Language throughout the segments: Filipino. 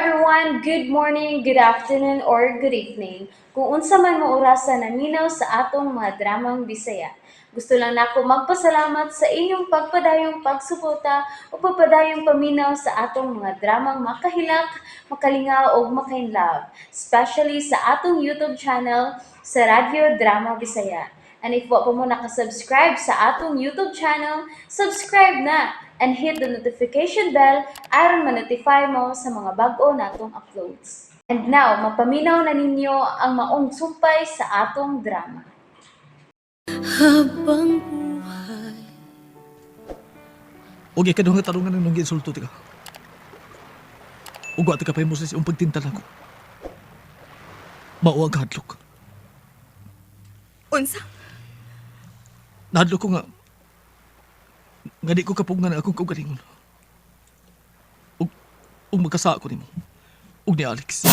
everyone, good morning, good afternoon, or good evening. Kung unsa man mo orasan naminaw sa atong mga dramang Bisaya. Gusto lang nako magpasalamat sa inyong pagpadayong pagsuporta o pagpadayong paminaw sa atong mga dramang makahilak, makalingaw o makainlove, especially sa atong YouTube channel sa Radyo Drama Bisaya. And if wa pa mo nakasubscribe sa atong YouTube channel, subscribe na and hit the notification bell aron ma-notify mo sa mga bag-o natong uploads. And now, mapaminaw na ninyo ang maong sumpay sa atong drama. Habang buhay. Og ikaduhang nga tarungan ng insulto tika. Ug wa tika pa mo sa siyang pagtintal ako. Mao ang kahadlok. Unsa? Nahadlok ko nga di ko kapugnan akong kaugalingon. Ug magkasa ako nimo. Ug ni Alex.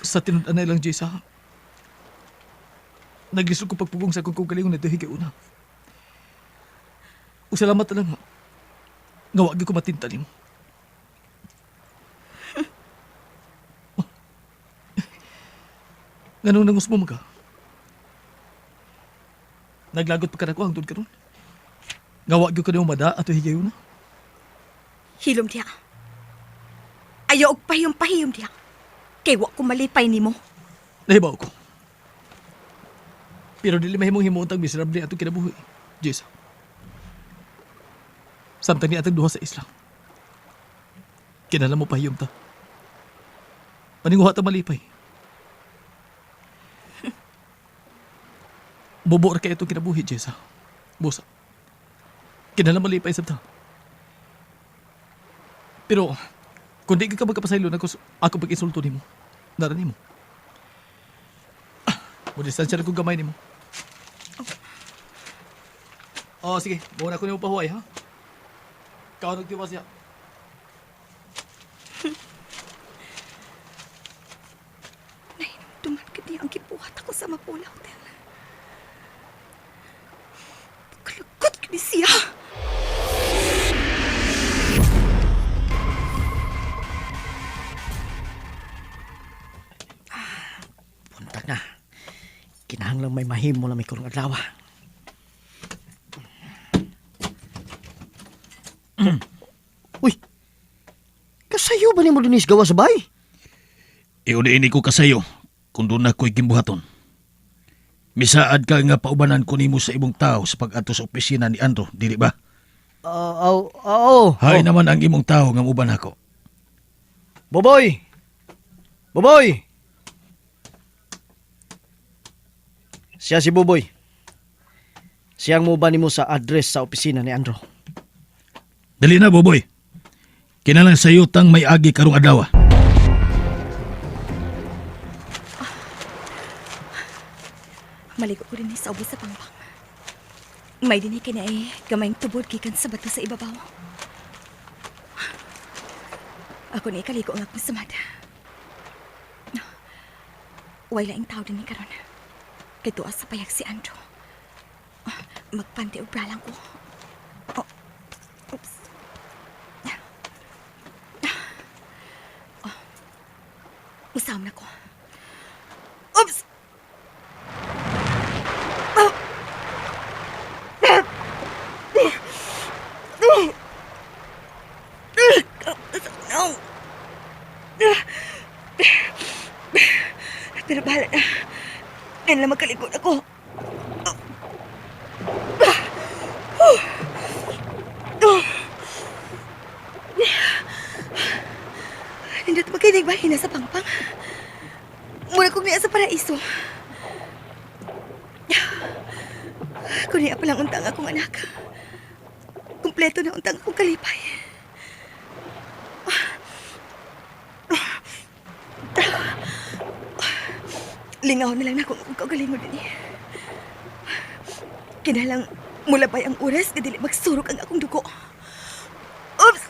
Sa tinud-anay lang, Jessa, naglisod ko pagpugong sa akong kaugalingon na dahil una. Ug salamat na lang nga wag ko matinta nimo. Ganun nangus mo mga? Naglagot pa ka na ko hangtod karon. Nga wag ko na umada ato higayon na. Hilom diya. Ayaw og pahiyom diya. Kay wa ko malipay nimo. Nahibaw ko. Pero dili mahimong himuntang miserable atong kinabuhi, Jessa. Samtang ni atang duha sa isla. Kinala mo pahiyom ta. Paninguha ta malipay. Bobo ra kay itong kinabuhi, Jessa. Busa. Kinala malipay sa ta. Pero, kung di ka magkapasaylo na ako pag-insulto nimo, nara nimo. Mudistansya na kong gamay nimo. Oh, sige. Muna ko nimo pahuay, ha? Ikaw nagtiwas siya. Nahinumduman ka diya ang gibuhat ako sa Mapula Hotel. Pagkalagot ka ni siya. Punta na. Kinahanglang may mahimo na may kurong adlaw. Uy! Kasayo ba ni mo dinis gawa sa bay? Iuli ko kasayo kung doon ako'y gimbuhaton. Misaad ka nga paubanan ko nimo sa ibong tao sa pag-ato sa opisina ni Andro, dili ba? Oo. Hay naman ang imong tao nga uban ako. Boboy! Boboy! Siya si Boboy. Siyang muban nimo sa address sa opisina ni Andro. Dali na, Boboy. Kinalang sayo tang may agi karong adlaw. Maligo ko rin sa ubos sa pangpang. May dinig ka na gamayng tubod gikan sa bato sa ibabaw. Ako na ikaligo ang akong samad. Way laing tao din ni karon. Kay tuwa sa payag si Andrew. Magpanti og bralang ko. Oops. Usam na ko. Oops! No! Pero bahala na. Yan lang magkalikot ako. Nindot magkinig ba hina sa pangpang? Muna kong niya sa paraiso. Kung niya palang untang akong anak. Kumpleto na untang akong kalipay. Lingaw na lang na kung kagaling mo din eh. Kinalang mula pa ang oras na dili magsurok ang akong dugo. Oops!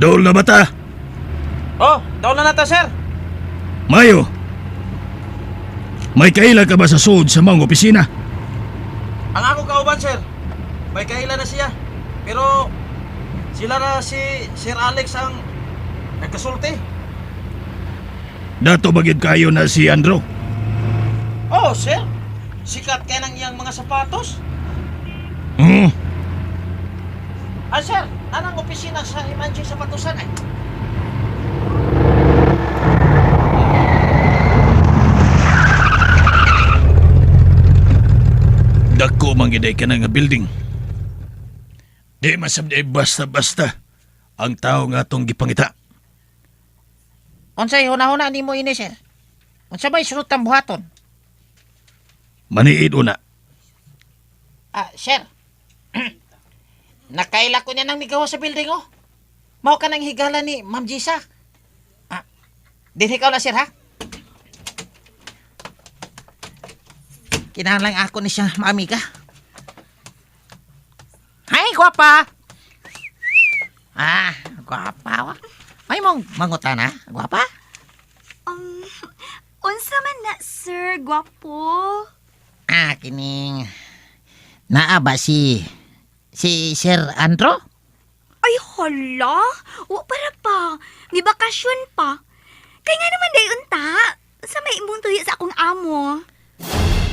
Dol na bata! Oh, daw na ta, sir. Mayo, may kaila ka ba sa sud sa mga opisina? Ang ako kauban, sir. May kaila na siya. Pero sila na si Sir Alex ang nagkasulti. Dato bagid kayo na si Andrew. Oh, sir. Sikat kaya ng iyang mga sapatos. Hmm, Ah, sir. Anong opisina sa Imanji Sapatusan ay? dako mangiday ka na nga building. Di masabday basta-basta ang tao nga atong gipangita. Unsay huna-huna nimo ini, sir? Unsa may sulot ang buhaton? Maniid una. Ah, sir. Nakaila ko niya ng migawa sa building, oh. Mao ka nang higala ni Ma'am Jisa. Ah, din ikaw na, sir, ha? Kinahanglan ako ni siya maamiga. Hay, gwapa! Ah, gwapa, wa. May mong mangutan, ha? Gwapa? Unsa man na, sir, gwapo? Ah, kining... Naa ba si Sir Andro? Ay, hala. Wa para pa. May bakasyon pa. Kaya nga naman day unta. Sa may imong tuyo sa akong amo.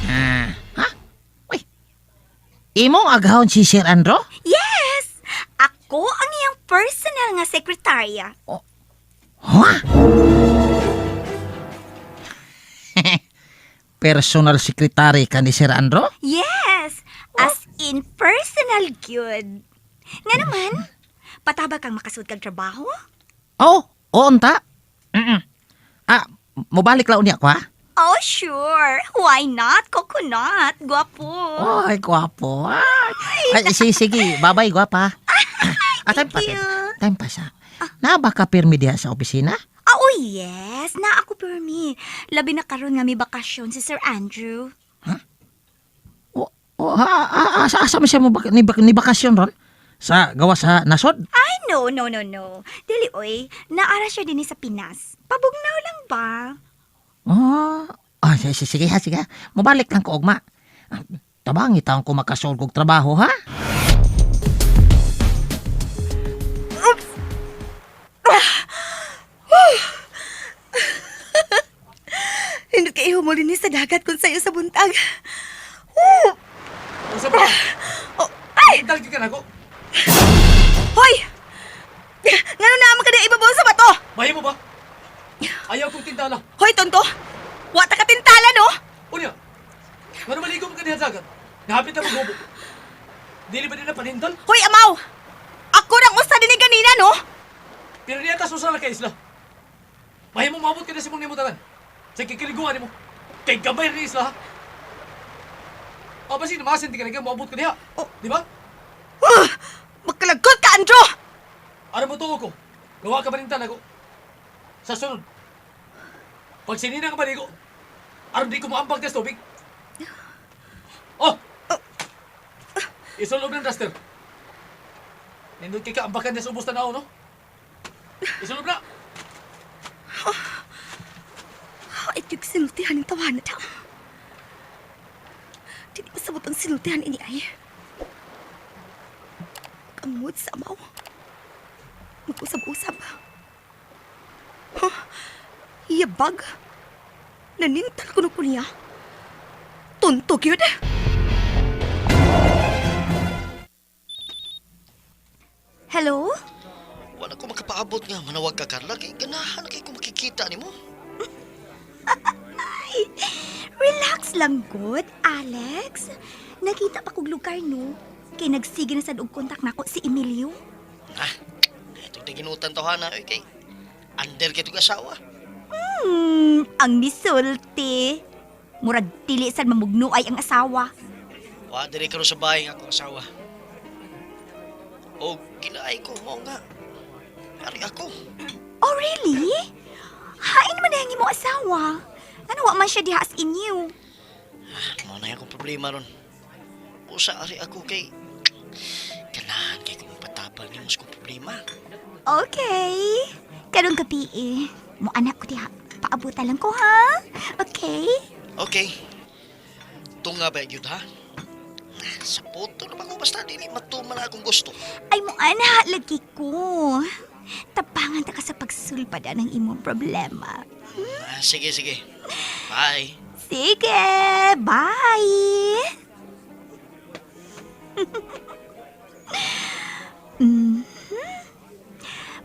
Ah, ha? Uy, imong agahon si Sir Andro? Yes! Ako ang iyang personal nga sekretarya. Ha? Personal secretary ka ni Sir Andro? Yes! As in personal good. Nga naman, pataba kang makasud kag trabaho? Oh, unta. Mm-mm. Ah, mobalik lang niya ko, ha? Oh, sure. Why not? Coconut. Gwapo. Ay, gwapo. Ay, sige, bye-bye, gwapa. Time pa, thank you. time pa sa. Na ba ka pirmi diha sa opisina? Oh, yes. Na ako permi. Labi na karon nga may bakasyon si Sir Andrew. Asa mo siya ni bakasyon ron? Sa gawa sa nasod? Ay, no. Dili, oy. Naara siya din sa Pinas. Pabugnaw lang ba? Sige ha. Mabalik lang ko, ugma. Tabangi taong ko makasolve kong trabaho, ha? Hindi kayo humuli ni sa dagat kung sa'yo sa buntag. Unsa ba? Oh, ay! Dalgi ka na ko. Hoy! Ngano naman ka na ibabaw sa bato? Mahimo ba? Ayaw kong tintala. Hoy, tonto! Wata ka tintala, no? Unya. Ngano maligo mo kaniya dagat? Nahapit na maghubo. Dili ba din na panintal? Hoy, amaw! Ako nang usa din ni ganina, no? Pero niya ta susala kay isla. Mahimo maabot ka na si mong nimutangan. Sa kikiliguan mo. Kay gabay rin isla, ha? O, basi namasin di ka naging maabot ka niya. Di ba? Magkalagot ka, Andrew! Ano mo tuwo ko? Gawa ka panintal ako. Sa sunod. Pag sinina ka maligo, aram di ko maambag ka sa tubig. Oh! Isulob ng duster. Nindot kay kaambakan niya sa ubos na no? Isulob na! Ay, yung sinultihan ng tawanan ta. Di ba sabot ang sinultihan ini ay? Kamot sa amaw. Mag-usab-usab. Yabag. Nanintal ko na po niya. Tuntog yun. Hello? Wala ko makapaabot nga, manawag ka, Carla. Kay ganahan na kay ko makikita ni mo. Relax lang, good, Alex. Nakita pa kong lugar, no? Kay nagsige na sa og kontak nako si Emilio. Ito na ginutan to, Hana. Kay under kay itong asawa. Ang misulti. Murag dili sad mamugnuay ang asawa. Wa, diri ka ro sa bahay nga akong asawa. O, kinaay ko mo nga. Ari ako. Oh, really? Hain man ang imo asawa. Ano wa man siya diha as inyo? Mao na akong problema ron. Usa ari ako kay ganahan kay kung patabal ni mo sa kong problema. Okay. Karong gabi mo anak ko diha. Paabutan lang ko ha? Okay? Okay. Tunga ba yun, ha? Sa poto naman ko basta dili matuman akong gusto. Ay mo anak, lagi ko. Tabangan ta ka sa pagsulpada ng imong problema. Sige, sige. Bye. Sige, bye! Mhm.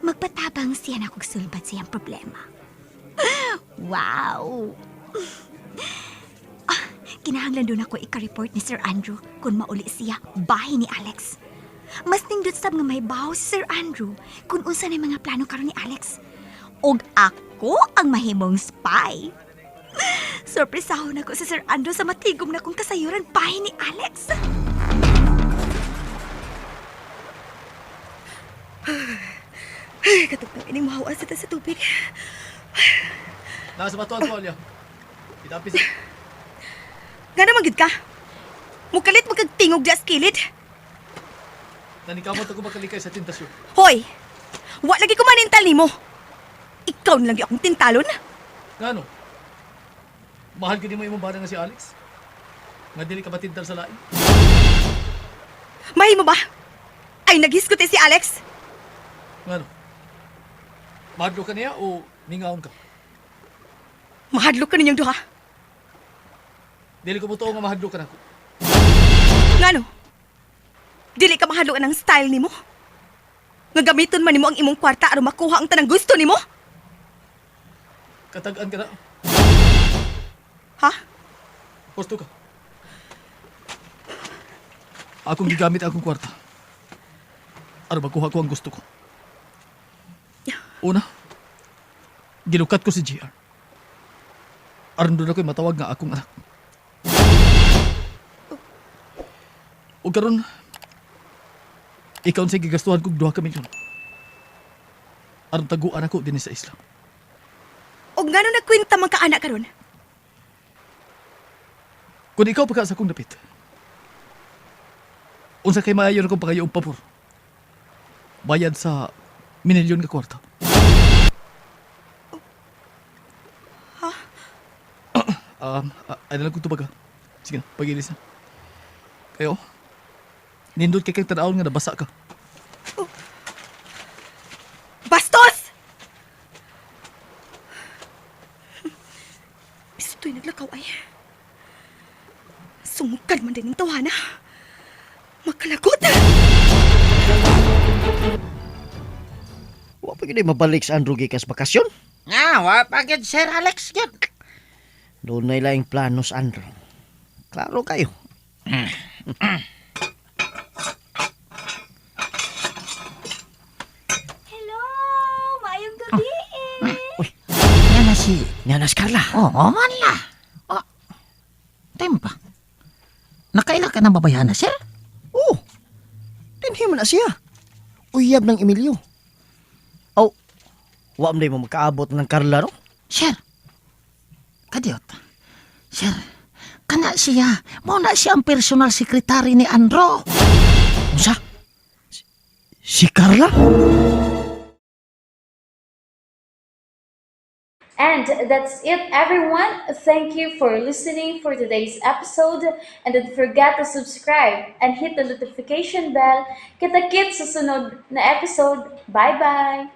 Magpatabang siya na kung sulbat siyang problema. Wow! Kinahanglan doon ako ika-report ni Sir Andrew kung mauli siya bahay ni Alex. Mas nindot sab nga may baho si Sir Andrew kung unsa na mga plano karon ni Alex. Og ako ang mahimong spy. Sorpresahon ako si Sir Andrew sa matigom na kong kasayuran bahay ni Alex. Ay, katugtang ining mahawa sa tubig. Nasa batuan ko, Alya. Itapis. Nga naman gid ka. Mukalit magkagtingog di as kilid. Nanikamot ako makalikay sa tintasyon. Hoy! Wa lagi ko manintal nimo. Ikaw na lagi akong tintalon. Nga no? Mahal ko di mo imong bana nga si Alex? Nga dili ka matintal sa lain? Mahimo ba? Ay, naghiskot si Alex. Nga no? Mahadlo ka niya o ningaon ka? Mahadlok ka ninyong duha. Dili ko buto nga mahadlo ka na ko. Ngano? Dili ka mahadlok ng style nimo? Nga gamiton man nimo ang imong kwarta aron makuha ang tanang gusto nimo? Katagaan ka na. Ha? Gusto ka. Akong gigamit akong kwarta. Aron makuha ko ang gusto ko. Una, gilukat ko si JR. Aron doon ako'y matawag nga akong anak. O karon, ikaw sa gigastuhan kong 2 ka milyon. Aron taguan ako din sa isla. Og ngano nagkwenta man ka anak karon? Kung ikaw pagka sa akong dapit, unsa kay maayon akong pangayong pabor, bayad sa minilyon ka kwarta. Ano lang kong tubaga. Sige na, pag-ilis na. Kayo, nindot kay kang tanaon nga nabasa ka. Bastos! Bisto to'y naglakaw ay. Sumukad man din ang tawana. Makalagot! Wa pa gid mabalik sa Andrew gikas bakasyon. Nga, wa pagid Sir Alex yun. Doon na ilaing planos, Andrew. Klaro kayo. Hello! Maayong gabi Yan na si... Nyanas Carla. Oo, wala. Oh, tempa. Nakaila ka ng babayahan na, sir? Oh, dinhi man na siya. Uyab ng Emilio. Oh, wa man mo makaabot ng Carla, no? Sir. Kadiyot. Sir, kana siya. Mo na siya ang personal secretary ni Andro. Unsa? Si Carla? And that's it, everyone. Thank you for listening for today's episode. And don't forget to subscribe and hit the notification bell. Kita-kits sa sunod na episode. Bye-bye!